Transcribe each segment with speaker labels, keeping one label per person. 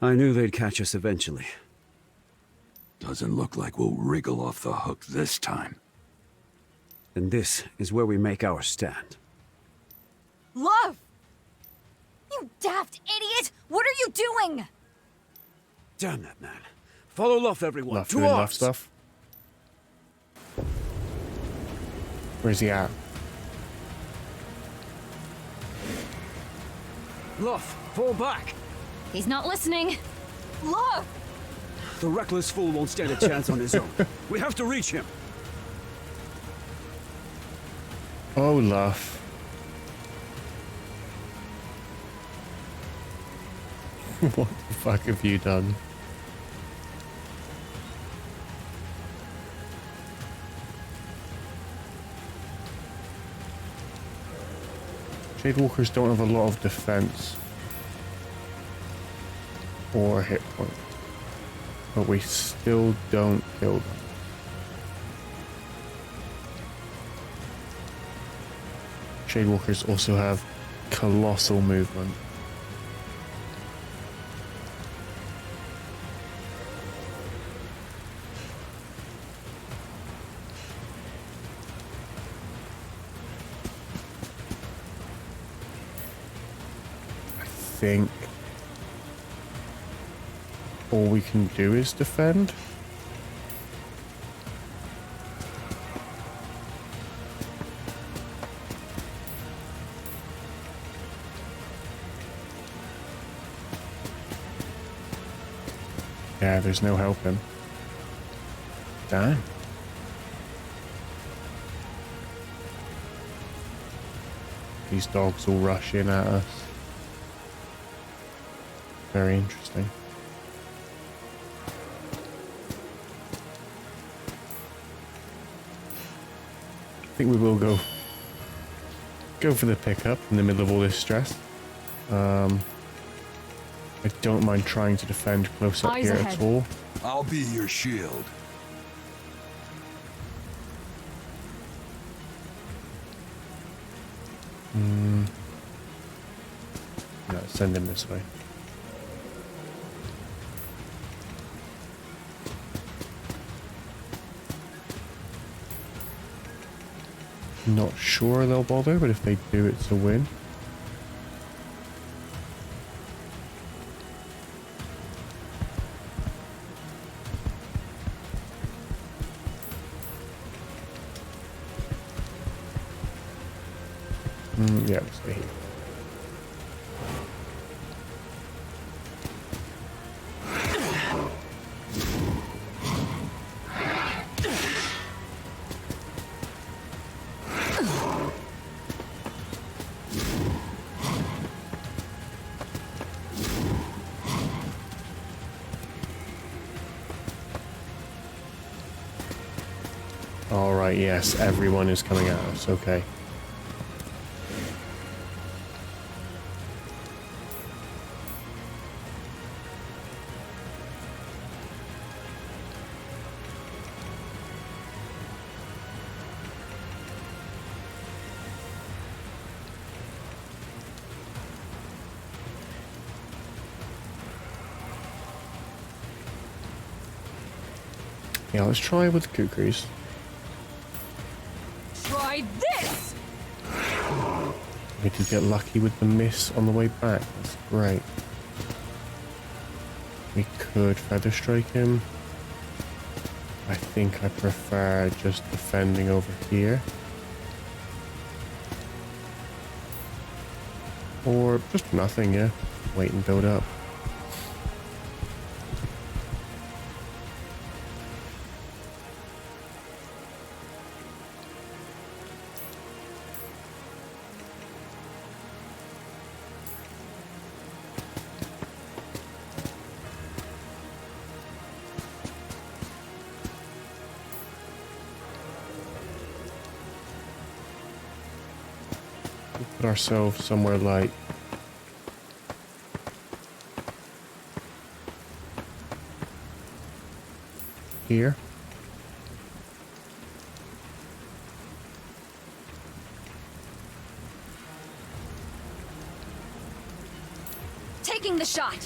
Speaker 1: I knew they'd catch us eventually.
Speaker 2: Doesn't look like we'll wriggle off the hook this time.
Speaker 1: And this is where we make our stand.
Speaker 3: Lugh! You daft idiot! What are you doing?
Speaker 1: Damn that man. Follow Lugh, everyone.
Speaker 4: Lugh
Speaker 1: To
Speaker 4: doing Lugh
Speaker 1: arms.
Speaker 4: stuff. Where's he at?
Speaker 1: Lugh, fall back.
Speaker 3: He's not listening. Lugh!
Speaker 1: The reckless fool won't stand a chance on his own. We have to reach him.
Speaker 4: Oh, Lugh. What the fuck have you done? Shadewalkers don't have a lot of defense or hit point, but we still don't kill them. Shadewalkers also have colossal movement. I think all we can do is defend. Yeah, there's no helping. Damn. These dogs will rush in at us. Very interesting. I think we will go for the pickup in the middle of all this stress. I don't mind trying to defend close up
Speaker 3: Eyes
Speaker 4: here
Speaker 3: ahead.
Speaker 4: at all.
Speaker 2: I'll be your shield.
Speaker 4: No, send him this way. Not sure they'll bother, but if they do, it's a win. Yeah, we'll stay here. Alright, yes, everyone is coming at us, okay. Yeah, let's try with the kukris.
Speaker 3: Try this!
Speaker 4: We did get lucky with the miss on the way back. That's great. We could feather strike him. I think I prefer just defending over here. Or just nothing, yeah. Wait and build up. Put ourselves somewhere like here.
Speaker 3: Taking the shot.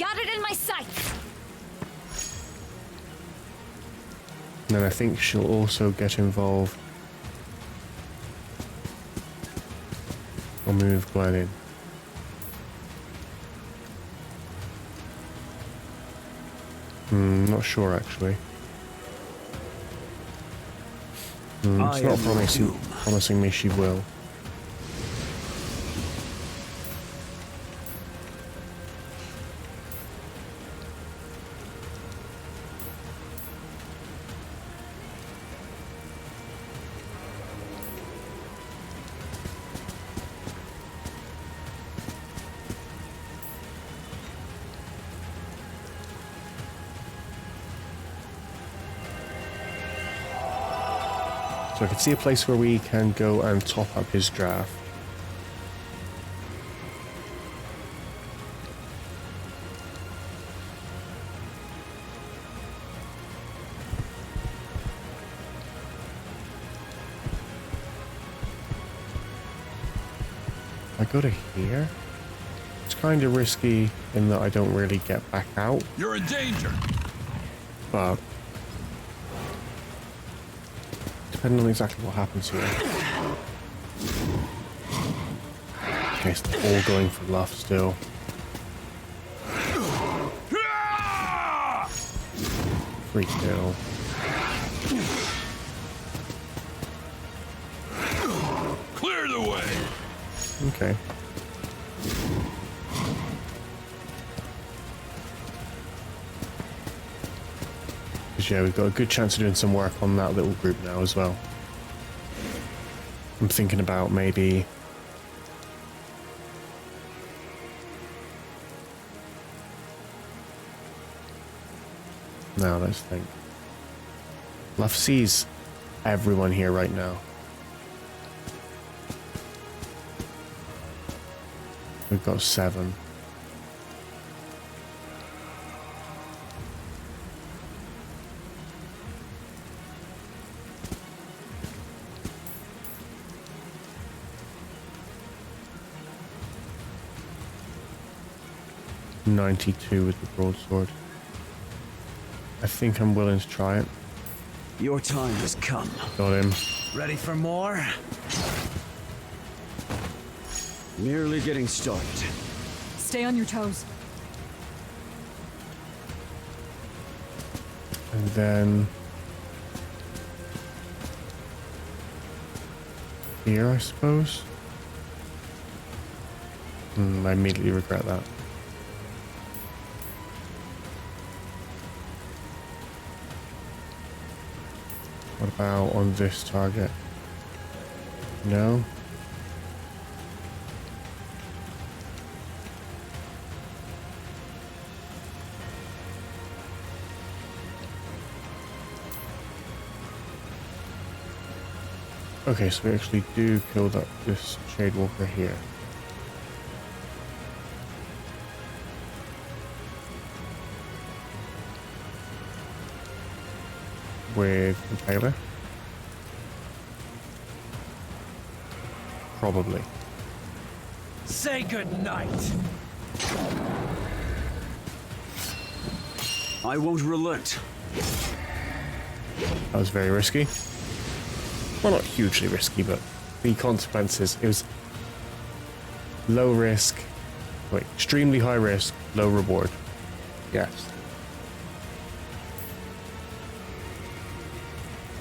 Speaker 3: Got it in my sights.
Speaker 4: And then I think she'll also get involved. I'll move Glenn in. Not sure actually. It's not promising me she will. So I can see a place where we can go and top up his draft. If I go to here, it's kind of risky in that I don't really get back out,
Speaker 2: You're in danger.
Speaker 4: but depending on exactly what happens here. Okay, so they're all going for Lugh still. Free kill.
Speaker 2: Clear the way.
Speaker 4: Okay. Because yeah, we've got a good chance of doing some work on that little group now as well. I'm thinking about maybe... Now let's think. Lugh sees everyone here right now. We've got 7. .92 with the broadsword. I think I'm willing to try it.
Speaker 1: Your time has come.
Speaker 4: Got him.
Speaker 1: Ready for more? Merely getting started.
Speaker 3: Stay on your toes.
Speaker 4: And then... here, I suppose? I immediately regret that. What about on this target? No? Okay, so we actually do kill this Shade Walker here. With Impaler? Probably.
Speaker 1: Say goodnight. I won't relent.
Speaker 4: That was very risky. Well, not hugely risky, but the consequences. It was low risk, extremely high risk, low reward. Yes.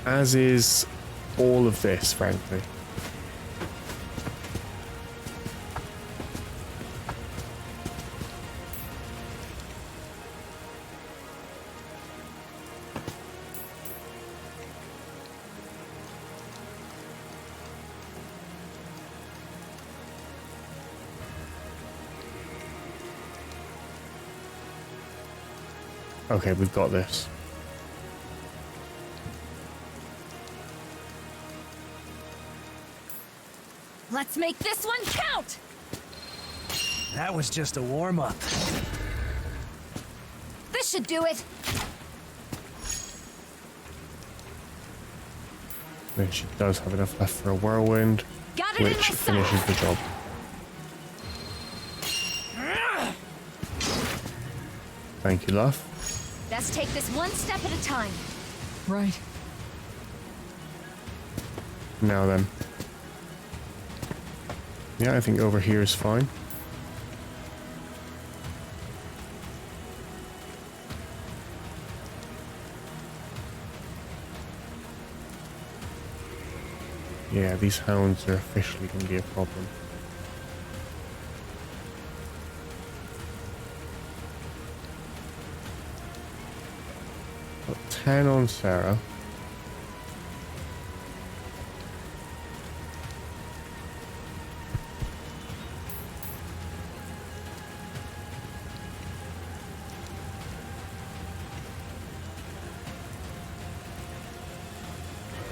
Speaker 4: As is all of this, frankly. Okay, we've got this.
Speaker 3: Let's make this one count!
Speaker 1: That was just a warm-up.
Speaker 3: This should do it!
Speaker 4: Then she does have enough left for a whirlwind,
Speaker 3: Got it in my
Speaker 4: which
Speaker 3: sights!
Speaker 4: finishes the job. Thank you, Lugh.
Speaker 3: Best take this one step at a time.
Speaker 5: Right.
Speaker 4: Now then. Yeah, I think over here is fine. Yeah, these hounds are officially going to be a problem. Got 10 on Sarah.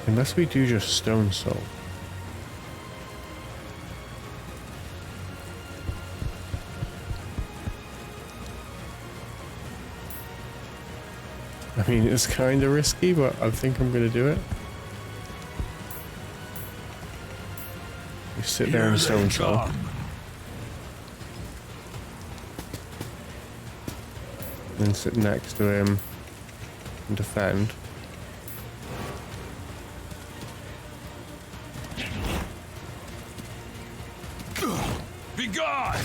Speaker 4: Unless we do just stone soul. I mean, it's kind of risky, but I think I'm going to do it. You sit there and stone soul. Then sit next to him and defend.
Speaker 2: Be gone!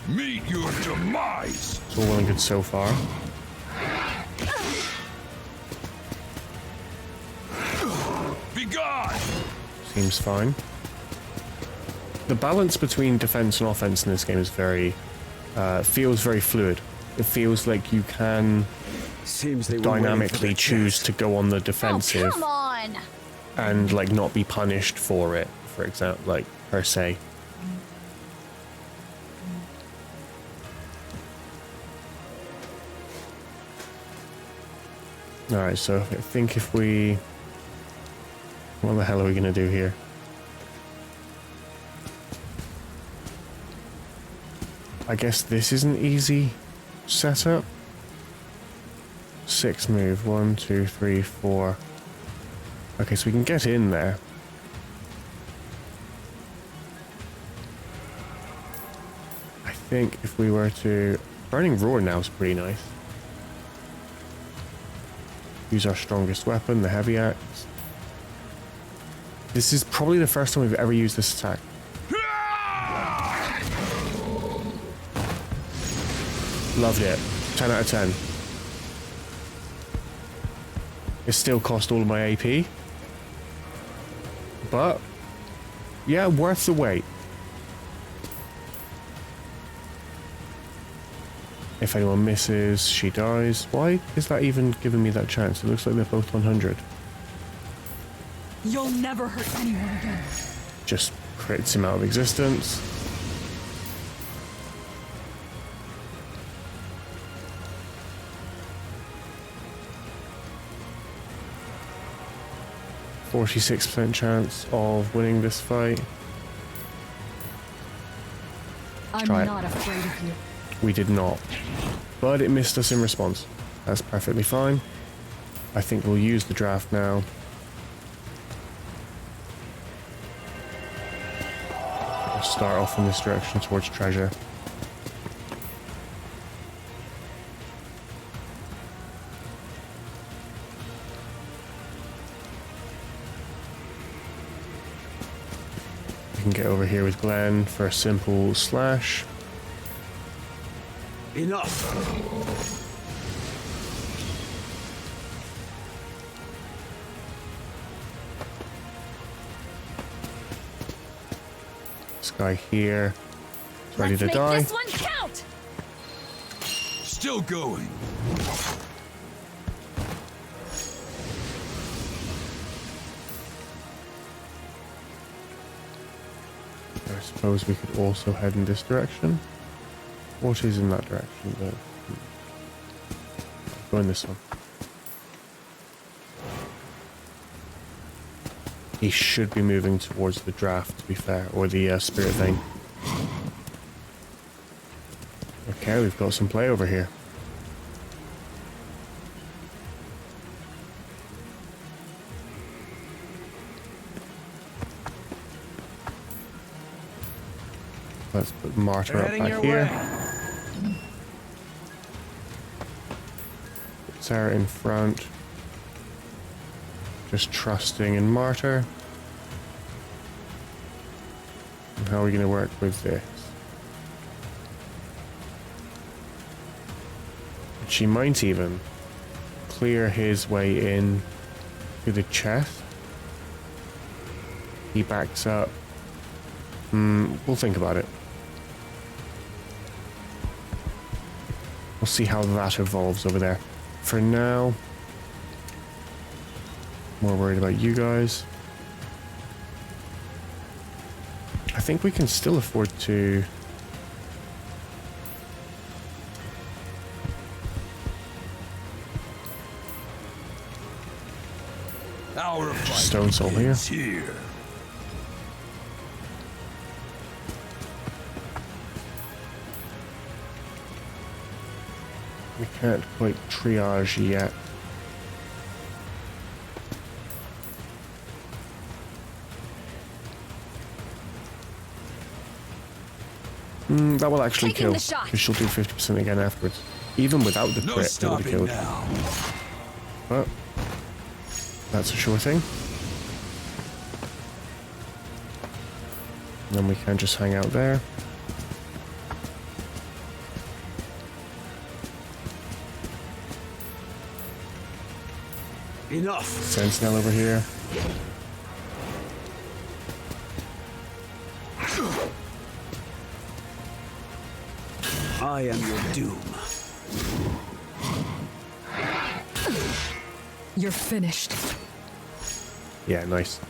Speaker 2: Meet your demise!
Speaker 4: It's all well and good so far.
Speaker 2: Be gone!
Speaker 4: Seems fine. The balance between defense and offense in this game is feels very fluid. It feels like you can
Speaker 1: Seems they were waiting for
Speaker 4: dynamically
Speaker 1: the
Speaker 4: choose
Speaker 1: chance.
Speaker 4: to go on the
Speaker 3: Oh,
Speaker 4: defensive
Speaker 3: come on!
Speaker 4: and like not be punished for it, for example, like per se. Alright, so I think if we... What the hell are we going to do here? I guess this is an easy setup. 6 move. 1, 2, 3, 4. Okay, so we can get in there. I think if we were to... Burning Roar now is pretty nice. Use our strongest weapon, the heavy axe. This is probably the first time we've ever used this attack. Loved it. 10 out of 10. It still cost all of my AP. But, yeah, worth the wait. If anyone misses, she dies. Why is that even giving me that chance? It looks like they're both 100.
Speaker 5: You'll never hurt anyone again.
Speaker 4: Just crits him out of existence. .46% chance of winning this fight.
Speaker 5: I'm
Speaker 4: try it.
Speaker 5: not afraid of you.
Speaker 4: We did not. But it missed us in response. That's perfectly fine. I think we'll use the draft now. We'll start off in this direction towards treasure. We can get over here with Glenn for a simple slash.
Speaker 1: Enough.
Speaker 4: This guy here is ready to
Speaker 3: Let's
Speaker 4: die.
Speaker 3: make this one count!
Speaker 2: Still going.
Speaker 4: I suppose we could also head in this direction. What is in that direction though? Go in this one. He should be moving towards the draft, to be fair, or the spirit vein. Okay, we've got some play over here. Let's put Martyr
Speaker 1: They're
Speaker 4: up
Speaker 1: heading
Speaker 4: back
Speaker 1: your
Speaker 4: here.
Speaker 1: way.
Speaker 4: Put Sarah in front. Just trusting in Martyr. And how are we going to work with this? She might even clear his way in to the chest. He backs up. We'll think about it. We'll see how that evolves over there. For now, more worried about you guys. I think we can still afford to...
Speaker 2: Our fight
Speaker 4: Stone Soul here.
Speaker 2: begins here.
Speaker 4: We can't quite triage yet. That will actually
Speaker 3: Taking
Speaker 4: kill,
Speaker 3: the shot.
Speaker 4: because she'll do 50% again afterwards. Even without the
Speaker 2: No
Speaker 4: crit, it would have
Speaker 2: stopping
Speaker 4: killed.
Speaker 2: now.
Speaker 4: But that's a sure thing. And then we can just hang out there.
Speaker 1: Enough.
Speaker 4: Sentinel over here.
Speaker 1: I am your doom.
Speaker 5: You're finished.
Speaker 4: Yeah, nice.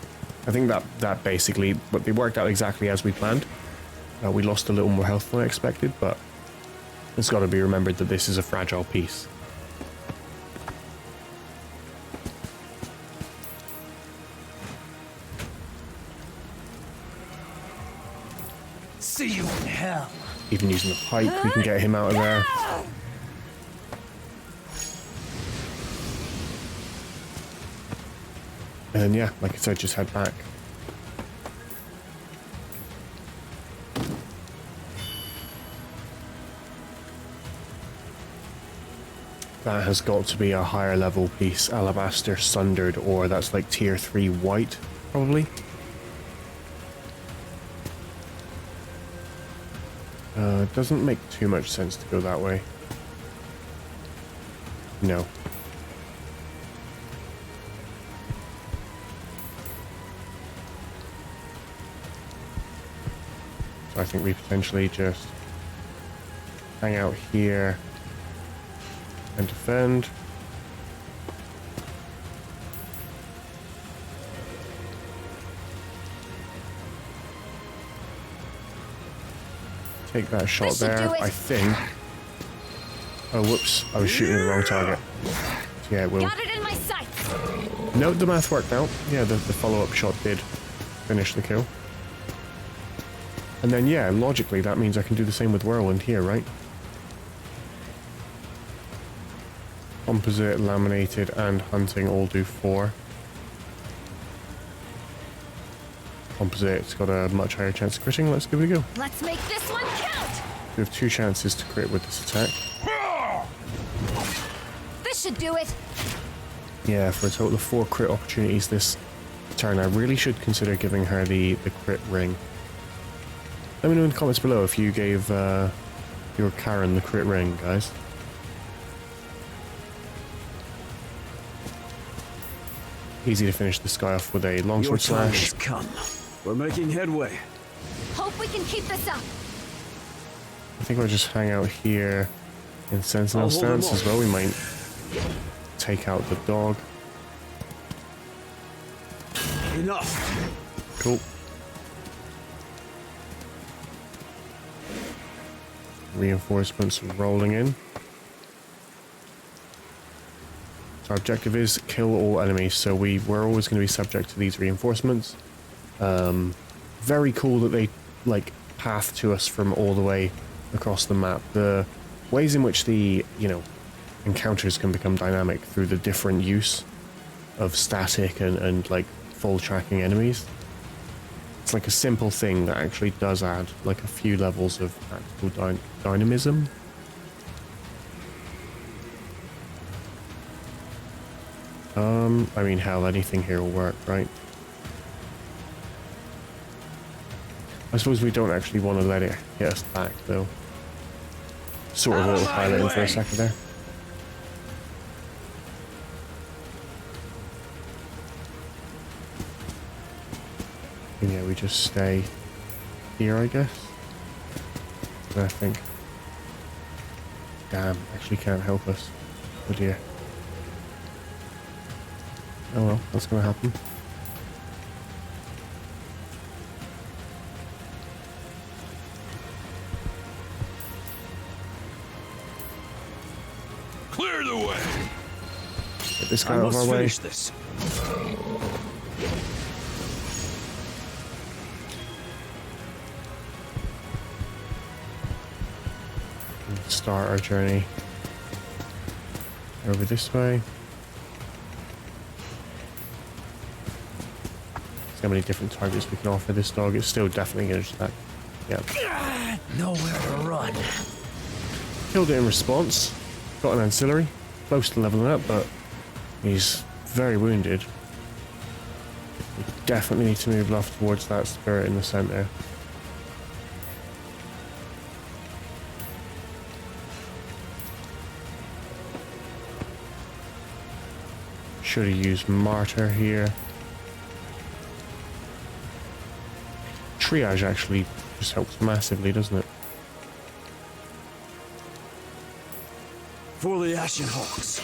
Speaker 4: I think that basically, but they worked out exactly as we planned. We lost a little more health than I expected, but it's got to be remembered that this is a fragile piece.
Speaker 1: See you in hell.
Speaker 4: Even using the pike, we can get him out of there. And then, yeah, like I said, just head back. That has got to be a higher level piece. Alabaster sundered ore. That's like tier 3 white, probably. It doesn't make too much sense to go that way. No. So I think we potentially just hang out here and defend. Take that shot
Speaker 3: This should
Speaker 4: there,
Speaker 3: do it.
Speaker 4: I think. Oh, whoops. I was shooting at the wrong target. So yeah, it will.
Speaker 3: Got it in my sights.
Speaker 4: No, the math worked out. Yeah, the follow-up shot did finish the kill. And then, yeah, logically, that means I can do the same with Whirlwind here, right? Composite, laminated, and hunting all do 4. Composite's got a much higher chance of critting. Let's give it a go.
Speaker 3: Let's make this one count.
Speaker 4: We have 2 chances to crit with this attack.
Speaker 3: This should do it.
Speaker 4: Yeah, for a total of 4 crit opportunities this turn. I really should consider giving her the crit ring. Let me know in the comments below if you gave your Karen the crit ring, guys. Easy to finish this guy off with a
Speaker 1: Your
Speaker 4: longsword
Speaker 1: time
Speaker 4: slash.
Speaker 1: has come. We're making headway.
Speaker 3: Hope we can keep this up.
Speaker 4: I think we'll just hang out here in Sentinel
Speaker 1: I'll hold them
Speaker 4: stance as
Speaker 1: off.
Speaker 4: well. We might take out the dog.
Speaker 1: Enough.
Speaker 4: Cool. Reinforcements rolling in. So our objective is kill all enemies, so we're always going to be subject to these reinforcements. Very cool that they like path to us from all the way across the map. The ways in which the encounters can become dynamic through the different use of static and like full tracking enemies. it's like a simple thing that actually does add like a few levels of actual dynamism. I mean, hell, anything here will work, right? I suppose we don't actually want to let it hit us back, though. Sort of autopiloting for a second there. And yeah, we just stay here, I guess. I think. Damn, actually can't help us. Oh dear. Oh well, that's gonna happen.
Speaker 2: Clear the way.
Speaker 4: Get this guy
Speaker 1: I
Speaker 4: out of
Speaker 1: must
Speaker 4: our way.
Speaker 1: finish this.
Speaker 4: Start our journey over this way. So many different targets we can offer this dog. It's still definitely going to attack. Yeah.
Speaker 1: Nowhere to run.
Speaker 4: Killed it in response. Got an ancillary. Close to leveling up, but he's very wounded. We definitely need to move left towards that spirit in the center. Should have used Martyr here. Triage actually just helps massively, doesn't it?
Speaker 1: For the Ashen Hawks.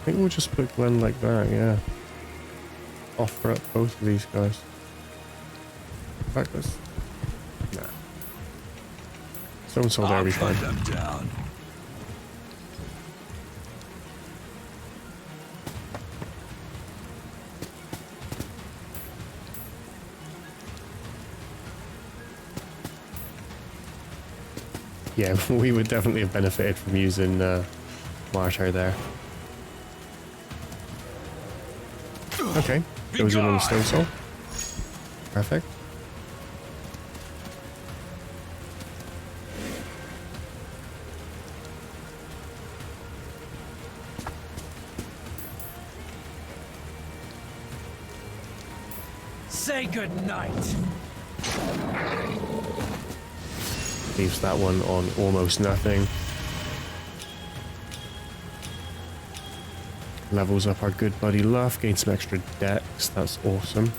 Speaker 4: I think we'll just put Glenn like that, yeah. Offer up both of these guys. In fact, let's... Nah. Stone Soul there will be fine.
Speaker 2: Them down.
Speaker 4: Yeah, we would definitely have benefited from using Martyr there. Okay, goes in on the Stone Soul. Perfect.
Speaker 1: Say goodnight.
Speaker 4: Leaves that one on almost nothing. Levels up our good buddy Lugh, gains some extra dex, that's awesome.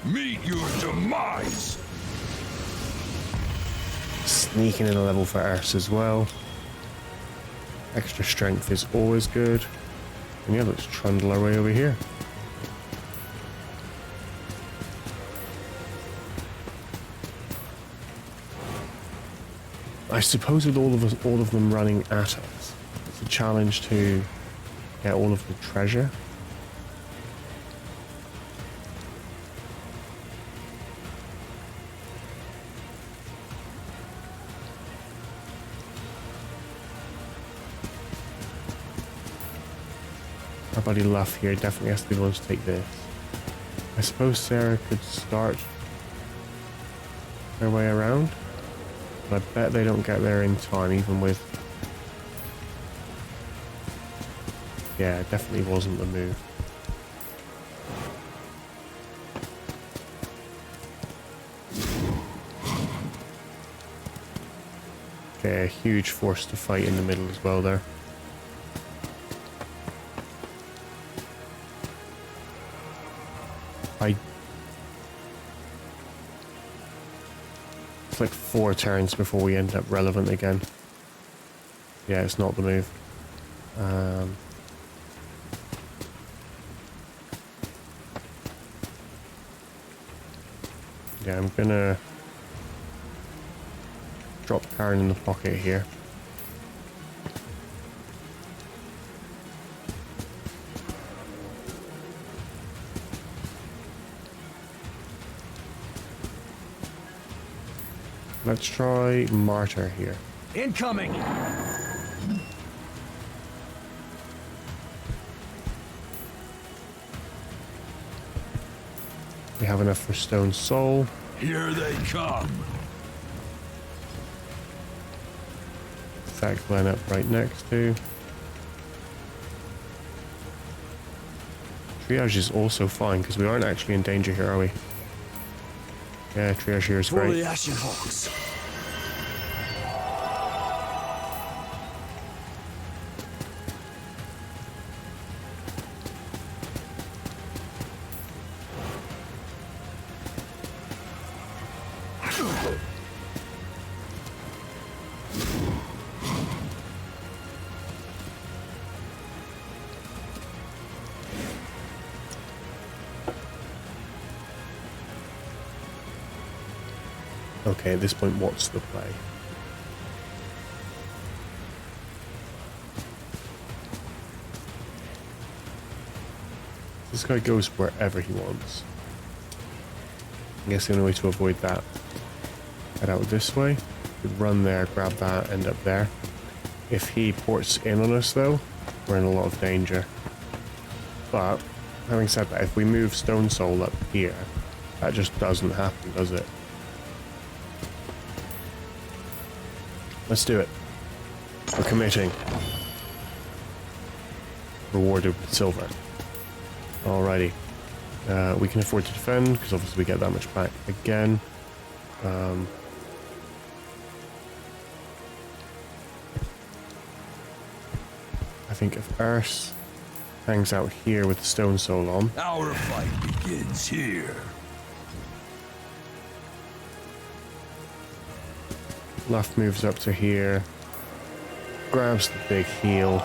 Speaker 2: Meet your demise.
Speaker 4: Sneaking in a level for Urs as well. Extra strength is always good. And yeah, let's trundle our way over here. I suppose with all of them running at us, it's a challenge to get all of the treasure. Our buddy Lugh here definitely has to be the one to take this. I suppose Sarah could start their way around. But I bet they don't get there in time, even with... Yeah, it definitely wasn't the move. Okay, a huge force to fight in the middle as well there. It's like 4 turns before we end up relevant again. Yeah, it's not the move. Yeah, I'm gonna drop Karen in the pocket here. Let's try Martyr here.
Speaker 1: Incoming!
Speaker 4: We have enough for Stone Soul.
Speaker 2: Here they come.
Speaker 4: That Glen up right next to. Triage is also fine because we aren't actually in danger here, are we? Yeah, triage here is
Speaker 1: For the
Speaker 4: great.
Speaker 1: Ashen Hawks.
Speaker 4: Okay, at this point, what's the play? This guy goes wherever he wants. I guess the only way to avoid that, head out this way, could run there, grab that, end up there. If he ports in on us though, we're in a lot of danger. But, having said that, if we move Stone Soul up here, that just doesn't happen, does it? Let's do it. We're committing. Rewarded with silver. Alrighty. We can afford to defend, because obviously we get that much back again. I think if Earth hangs out here with the Stone Soul on.
Speaker 2: Our fight begins here.
Speaker 4: Lugh moves up to here, grabs the big heal,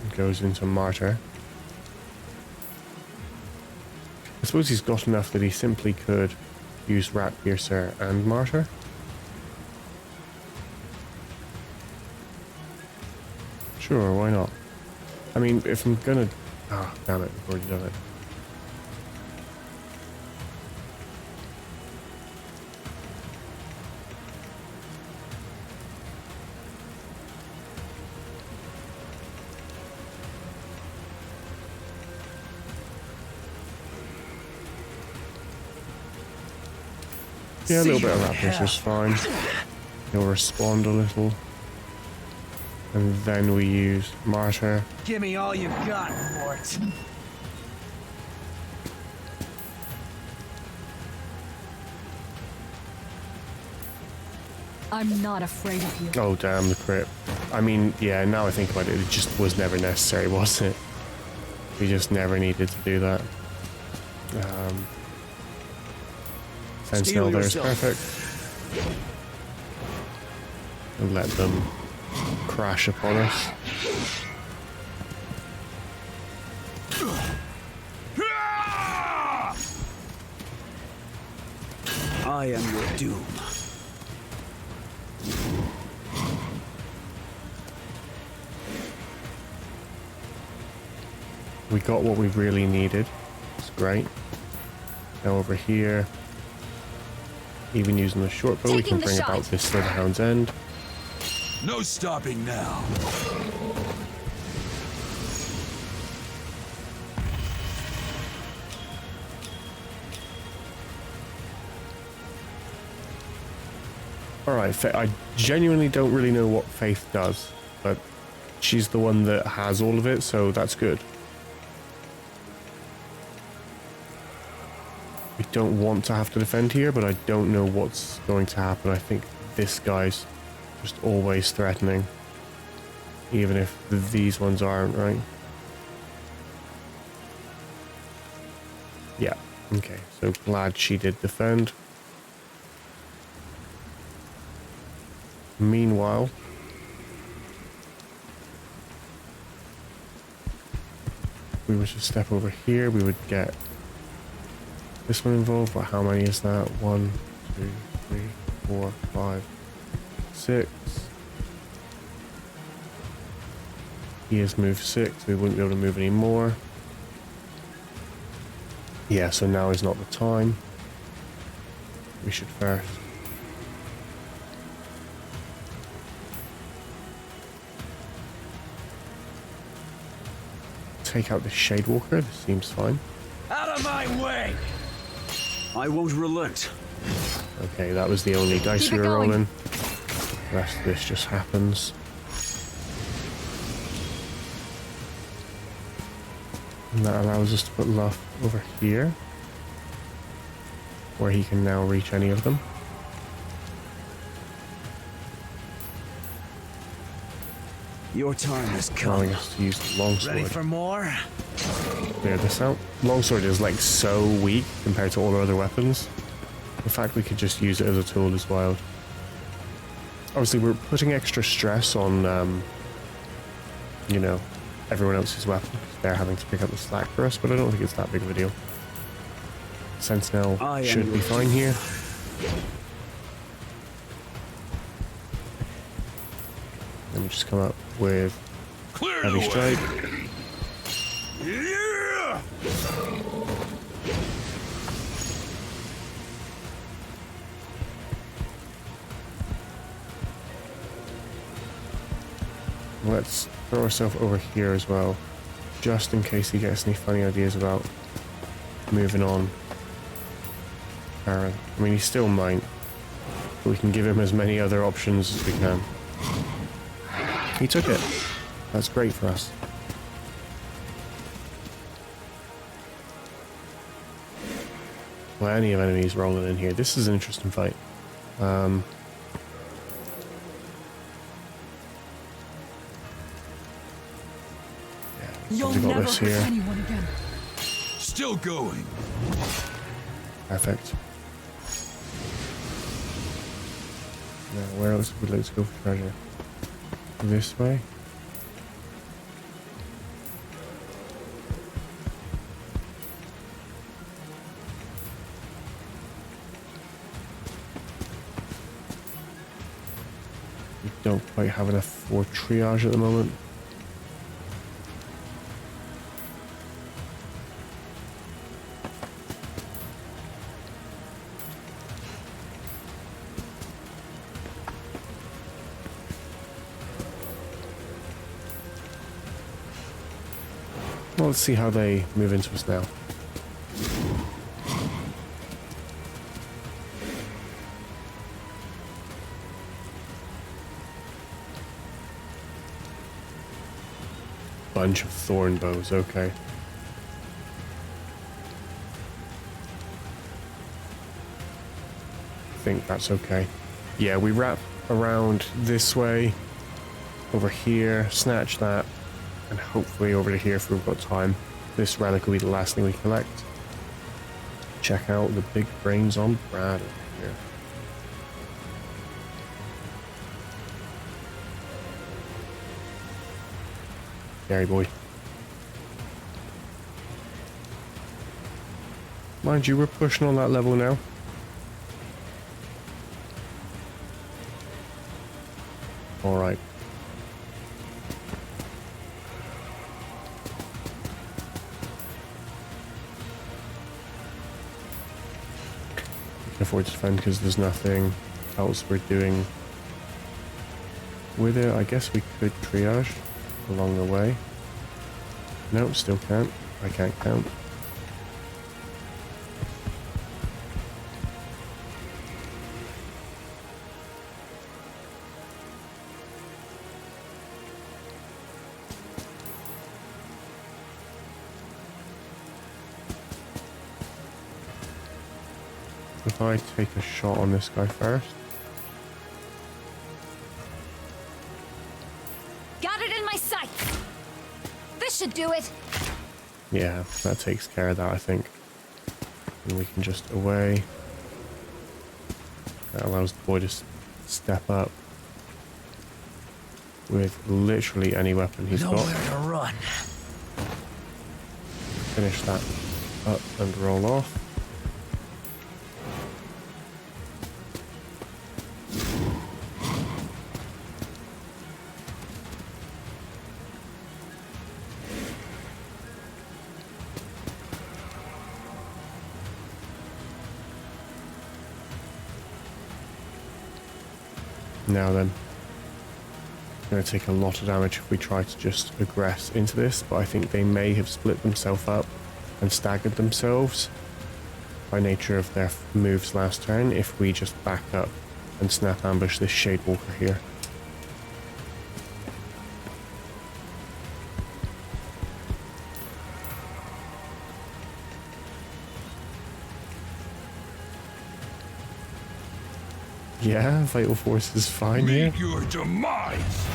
Speaker 4: and goes into Martyr. I suppose he's got enough that he simply could use Rat Piercer and Martyr. Sure, why not? I mean, if I'm gonna... Ah, damn it, we've already done it. Yeah, a little bit of Rat Piercer's fine. He'll respond a little. And then we use Martyr.
Speaker 1: Give me all you've got, Mort.
Speaker 5: I'm not afraid of you.
Speaker 4: Oh, damn, the crit. I mean, yeah, now I think about it, it just was never necessary, was it? We just never needed to do that. Sentinel there is perfect. And let them crash upon us.
Speaker 1: I am your doom.
Speaker 4: We got what we really needed. It's great. Now over here, even using the short bow, we can bring about this Slitherhound's End.
Speaker 2: No stopping now.
Speaker 4: Alright, I genuinely don't really know what Faith does, but she's the one that has all of it, so that's good. We don't want to have to defend here, but I don't know what's going to happen. I think this guy's just always threatening, even if these ones aren't, right? Yeah, okay, so glad she did defend. Meanwhile, if we were to step over here, we would get this one involved, but how many is that? 1, 2, 3, 4, 5, 6. He has moved 6, we wouldn't be able to move any more. Yeah, so now is not the time. we should first. Take out the Shade Walker. This seems fine.
Speaker 1: Out of my way! I won't relent.
Speaker 4: Okay, that was the only dice
Speaker 5: Keep
Speaker 4: we
Speaker 5: it
Speaker 4: were
Speaker 5: going.
Speaker 4: rolling. The rest of this just happens. And that allows us to put Lugh over here, where he can now reach any of them.
Speaker 1: Your time has
Speaker 4: Allowing
Speaker 1: come.
Speaker 4: us to use the longsword.
Speaker 1: Ready for more?
Speaker 4: Clear this out. Longsword is like so weak compared to all our other weapons. In fact, we could just use it as a tool as wild. Obviously, we're putting extra stress on, you know, everyone else's weapon. They're having to pick up the slack for us, but I don't think it's that big of a deal. Sentinel
Speaker 1: I am
Speaker 4: should be
Speaker 1: your
Speaker 4: fine here. Let me just come up with
Speaker 2: Clear
Speaker 4: heavy
Speaker 2: the
Speaker 4: strike.
Speaker 2: way. Yeah!
Speaker 4: Let's throw ourselves over here as well, just in case he gets any funny ideas about moving on. Aaron. I mean, he still might, but we can give him as many other options as we can. He took it. That's great for us. Well, any of enemies rolling in here. This is an interesting fight.
Speaker 5: You'll
Speaker 4: we got
Speaker 5: never
Speaker 4: this
Speaker 5: hurt
Speaker 4: here.
Speaker 5: anyone again.
Speaker 2: Still going.
Speaker 4: Perfect. Now, where else would we like to go for treasure? This way? We don't quite have enough for triage at the moment. Well, let's see how they move into us now. Bunch of thorn bows, okay. I think that's okay. Yeah, we wrap around this way, over here, snatch that, and hopefully over to here if we've got time. This relic will be the last thing we collect. Check out the big brains on Brad over here. Scary boy. Mind you, we're pushing on that level now. Alright. We can afford to defend because there's nothing else we're doing with it. I guess we could triage along the way. No, still can't. I can't count. If I take a shot on this guy first.
Speaker 3: Got it in my sights. This should do it.
Speaker 4: Yeah, that takes care of that, I think. And we can just away. That allows the boy to step up with literally any weapon he's got.
Speaker 1: Nowhere to run.
Speaker 4: Finish that up and roll off. Now then. Going to take a lot of damage if we try to just aggress into this, but I think they may have split themselves up and staggered themselves by nature of their moves last turn if we just back up and snap ambush this Shade Walker here. Yeah, Vital Force is fine here.
Speaker 2: Meet your demise!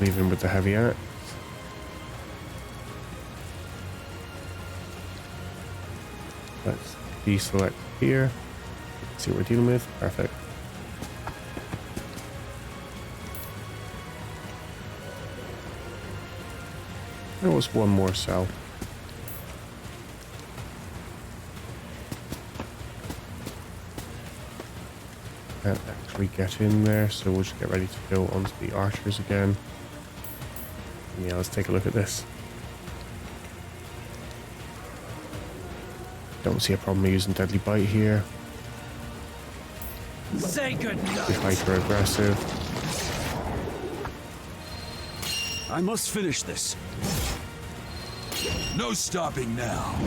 Speaker 4: Leave him with the heavy axe. Let's deselect here. See what we're dealing with. Perfect. There was one more cell. Can't actually get in there, so we'll just get ready to go onto the archers again. And yeah, let's take a look at this. Don't see a problem using Deadly Bite here.
Speaker 1: Say goodnight.
Speaker 4: Be hyper aggressive.
Speaker 1: I must finish this.
Speaker 2: No stopping now.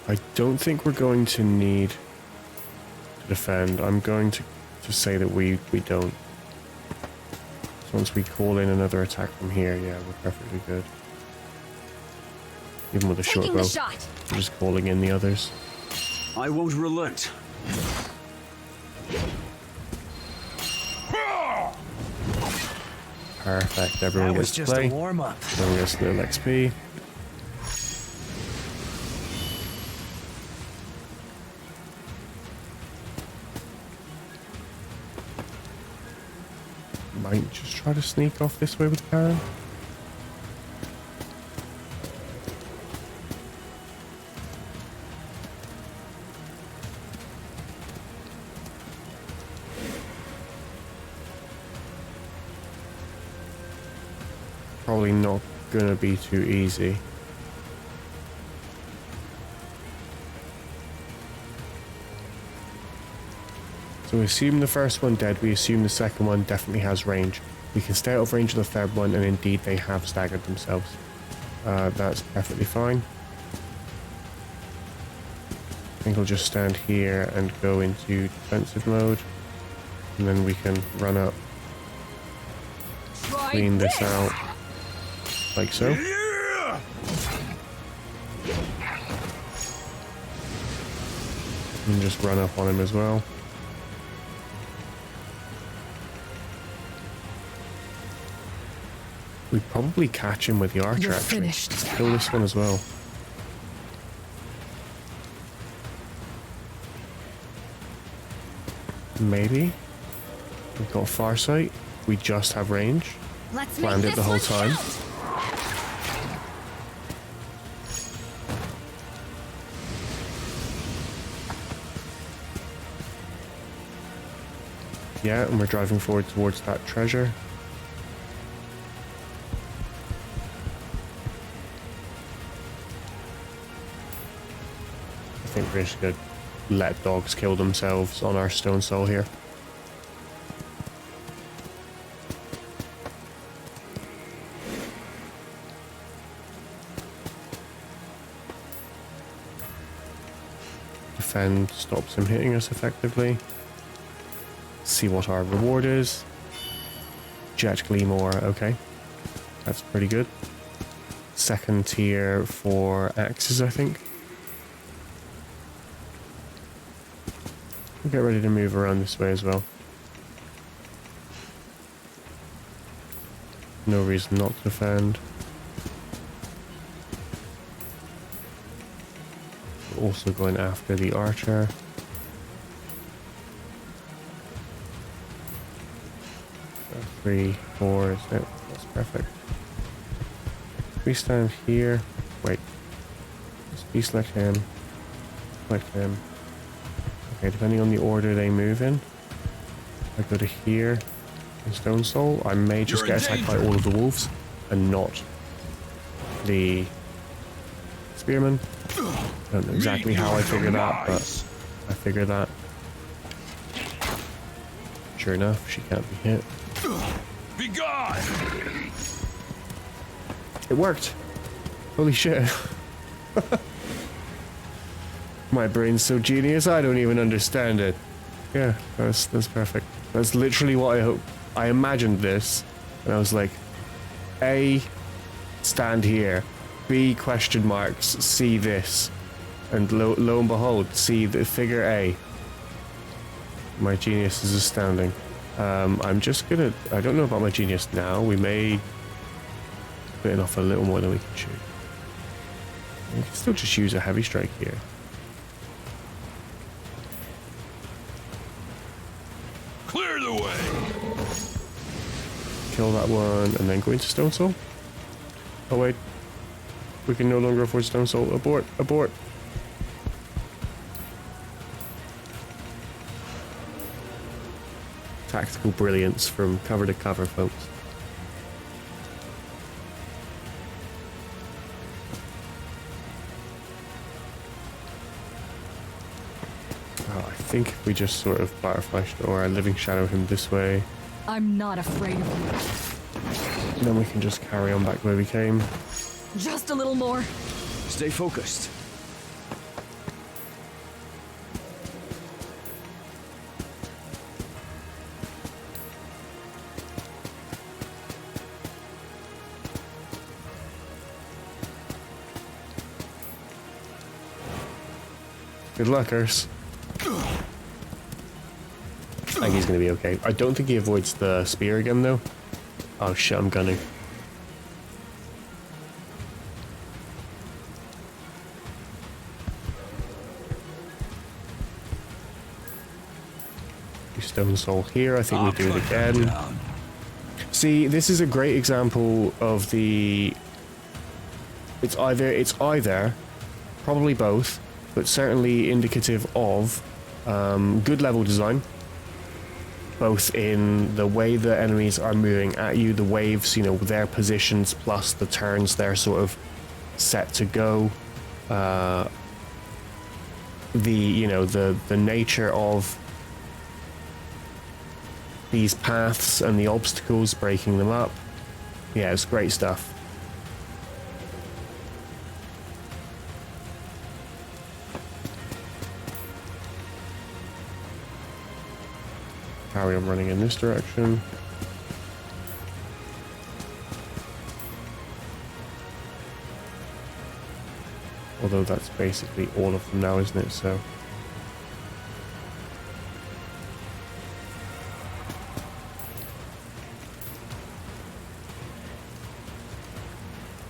Speaker 4: I don't think we're going to need to defend. I'm going to say that we don't. So once we call in another attack from here, yeah, we're perfectly good. Even with a short
Speaker 3: Taking
Speaker 4: bow,
Speaker 3: the shot.
Speaker 4: we're just calling in the others.
Speaker 1: I won't relent.
Speaker 4: Perfect. Everyone
Speaker 1: That was
Speaker 4: gets
Speaker 1: just
Speaker 4: play.
Speaker 1: a warm-up.
Speaker 4: Everyone gets little XP. Might just try to sneak off this way with Karen. Probably not gonna be too easy. So we assume the first one dead, we assume the second one definitely has range. We can stay out of range of the third one, and indeed they have staggered themselves. That's perfectly fine. I think I'll just stand here and go into defensive mode, and then we can run up, clean this out, like so. And just run up on him as well. We probably catch him with the archer.
Speaker 3: You're
Speaker 4: actually.
Speaker 3: finished.
Speaker 4: Let's kill this one as well. Maybe. We've got far sight. We just have range.
Speaker 3: Let's
Speaker 4: Planned
Speaker 3: make
Speaker 4: it the
Speaker 3: this
Speaker 4: whole
Speaker 3: one
Speaker 4: time.
Speaker 3: count.
Speaker 4: Yeah, and we're driving forward towards that treasure. I think we're just gonna let dogs kill themselves on our stone soul here. Defend stops him hitting us effectively. See what our reward is. Jet Gleamore, okay. That's pretty good. Second tier for axes, I think. We'll get ready to move around this way as well. No reason not to defend. We're also going after the archer. 3, 4, is it? That's perfect. We stand here. Wait. Let's deselect him. Select him. Okay, depending on the order they move in. I go to here. in Stone Soul. I may just
Speaker 2: You're in
Speaker 4: get attacked by
Speaker 2: danger.
Speaker 4: all of the wolves and not the spearmen. I don't know exactly
Speaker 2: Meet
Speaker 4: how I
Speaker 2: your
Speaker 4: figured that, but
Speaker 2: demise.
Speaker 4: I figured that. Sure enough, she can't be hit.
Speaker 2: Be gone!
Speaker 4: It worked. Holy shit. My brain's so genius, I don't even understand it. Yeah, that's perfect. That's literally what I hope. I imagined this, and I was like, A, stand here. B, question marks, see this. And lo and behold, see the figure A. My genius is astounding. I'm just gonna... I don't know about my genius now. We may... bitten off a little more than we can chew. We can still just use a heavy strike here.
Speaker 2: Clear the way!
Speaker 4: Kill that one and then go into Stone Soul. Oh wait. We can no longer afford Stone Soul. Abort! Abort! Tactical brilliance from cover to cover, folks. Oh, I think if we just sort of butterfly or living shadow him this way,
Speaker 3: I'm not afraid of
Speaker 4: and then we can just carry on back where we came.
Speaker 3: you. Just a little more.
Speaker 1: Stay focused.
Speaker 4: Good luck, Urs. I think he's gonna be okay. I don't think he avoids the spear again, though. Oh shit, I'm gunning. Stone Soul here. I think we do it again.
Speaker 2: Down.
Speaker 4: See, this is a great example of the... It's either, probably both, but certainly indicative of good level design, both in the way the enemies are moving at you, the waves, you know, their positions, plus the turns they're sort of set to go, the nature of these paths and the obstacles, breaking them up. Yeah, it's great stuff. Carry on running in this direction. Although that's basically all of them now, isn't it? So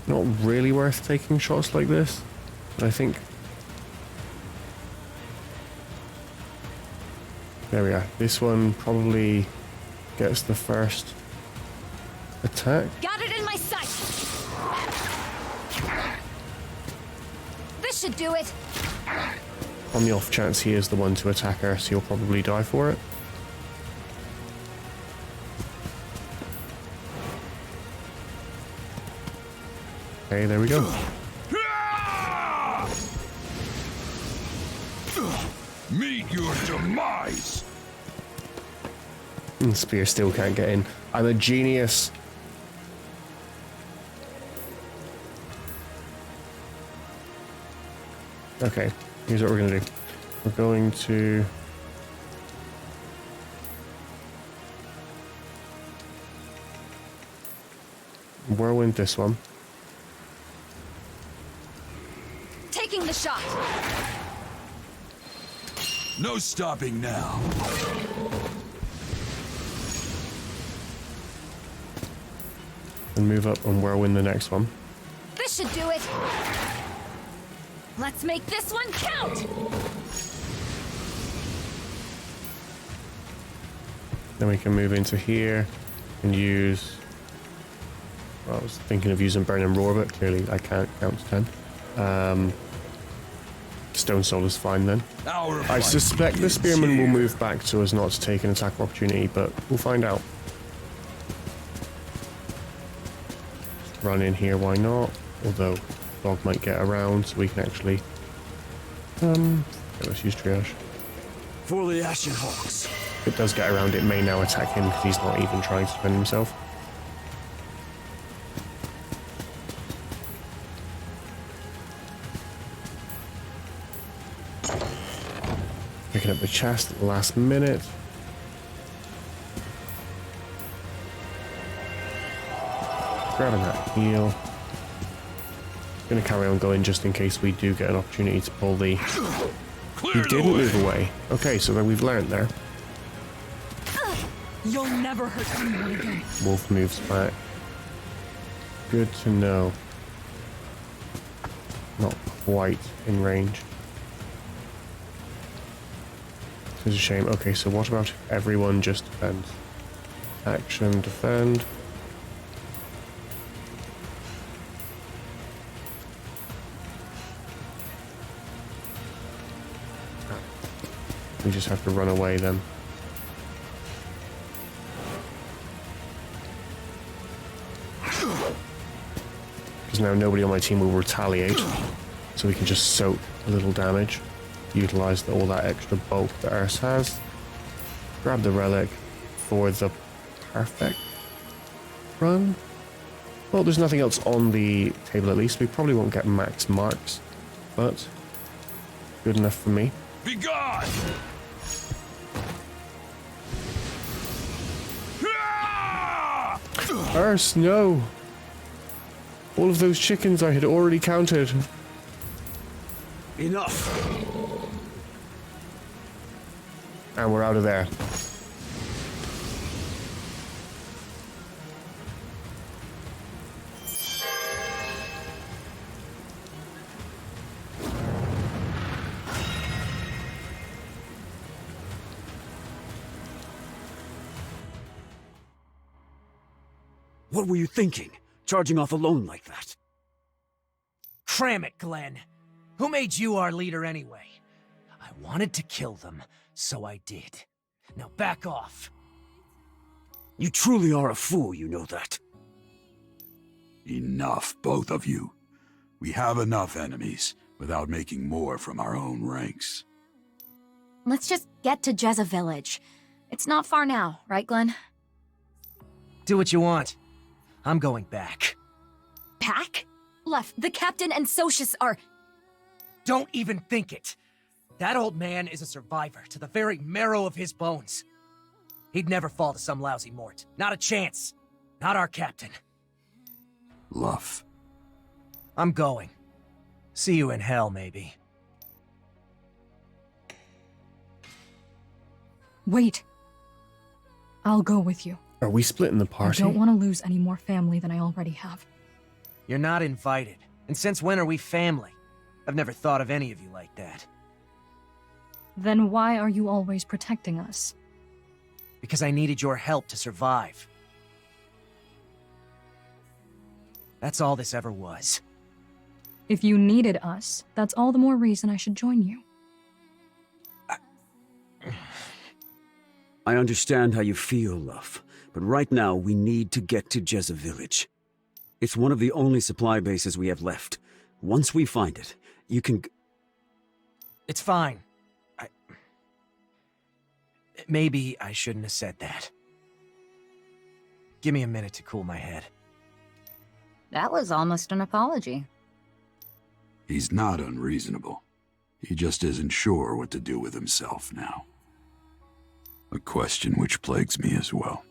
Speaker 4: not really worth taking shots like this, but I think there we are. This one probably gets the first attack.
Speaker 3: Got it in my sight. This should do it.
Speaker 4: On the off chance he is the one to attack her, so he'll probably die for it. Okay, there we go.
Speaker 2: Meet your demise!
Speaker 4: And Spear still can't get in. I'm a genius. Okay, here's what we're gonna do. We're going to... whirlwind this one.
Speaker 3: Taking the shot.
Speaker 2: No stopping now.
Speaker 4: And move up and whirlwind the next one.
Speaker 3: This should do it. Let's make this one count.
Speaker 4: Then we can move into here and use... well, I was thinking of using Burn and Roar, but clearly I can't count to 10. Stone Soul is fine then.
Speaker 2: Our
Speaker 4: I
Speaker 2: fight
Speaker 4: suspect the
Speaker 2: begins
Speaker 4: Spearman will
Speaker 2: here.
Speaker 4: move back so as not to take an attack of opportunity, but we'll find out. run in here, why not? Although, dog might get around, so we can actually... let's use triage.
Speaker 1: For the Ashen Hawks.
Speaker 4: If it does get around, it may now attack him because he's not even trying to defend himself. Picking up the chest at the last minute. Grabbing that heal. Gonna carry on going just in case we do get an opportunity to pull the... He didn't move away. Okay, so then we've learned there.
Speaker 3: You'll never hurt anyone again.
Speaker 4: Wolf moves back. Good to know. Not quite in range. It's a shame. Okay, so what about if everyone just defends? Action, defend. We just have to run away then. Because now nobody on my team will retaliate, so we can just soak a little damage. Utilize all that extra bulk that ours has. Grab the relic for the perfect run. Well, there's nothing else on the table at least. We probably won't get max marks, but good enough for me.
Speaker 1: Be gone!
Speaker 4: Arse, no! All of those chickens I had already counted.
Speaker 1: Enough.
Speaker 4: And we're out of there.
Speaker 1: What were you thinking? Charging off alone like that?
Speaker 6: Cram it, Glenn. Who made you our leader anyway? I wanted to kill them, so I did. Now back off.
Speaker 1: You truly are a fool, you know that.
Speaker 2: Enough, both of you. We have enough enemies without making more from our own ranks.
Speaker 3: Let's just get to Jezza Village. It's not far now, right, Glenn?
Speaker 6: Do what you want. I'm going back.
Speaker 3: Pack? Left, the captain and Socius are...
Speaker 6: Don't even think it. That old man is a survivor to the very marrow of his bones. He'd never fall to some lousy Mort. Not a chance. Not our captain.
Speaker 2: Lugh.
Speaker 6: I'm going. See you in hell, maybe.
Speaker 7: Wait. I'll go with you.
Speaker 4: Are we splitting the
Speaker 7: I
Speaker 4: party?
Speaker 7: don't want to lose any more family than I already have.
Speaker 6: You're not invited. And since when are we family? I've never thought of any of you like that.
Speaker 7: Then why are you always protecting us?
Speaker 6: Because I needed your help to survive. That's all this ever was.
Speaker 7: If you needed us, that's all the more reason I should join you.
Speaker 1: I understand how you feel, Lugh, but right now we need to get to Jezza Village. It's one of the only supply bases we have left. Once we find it, you can...
Speaker 6: It's fine. Maybe I shouldn't have said that. Give me a minute to cool my head.
Speaker 3: That was almost an apology.
Speaker 2: He's not unreasonable. He just isn't sure what to do with himself now. A question which plagues me as well.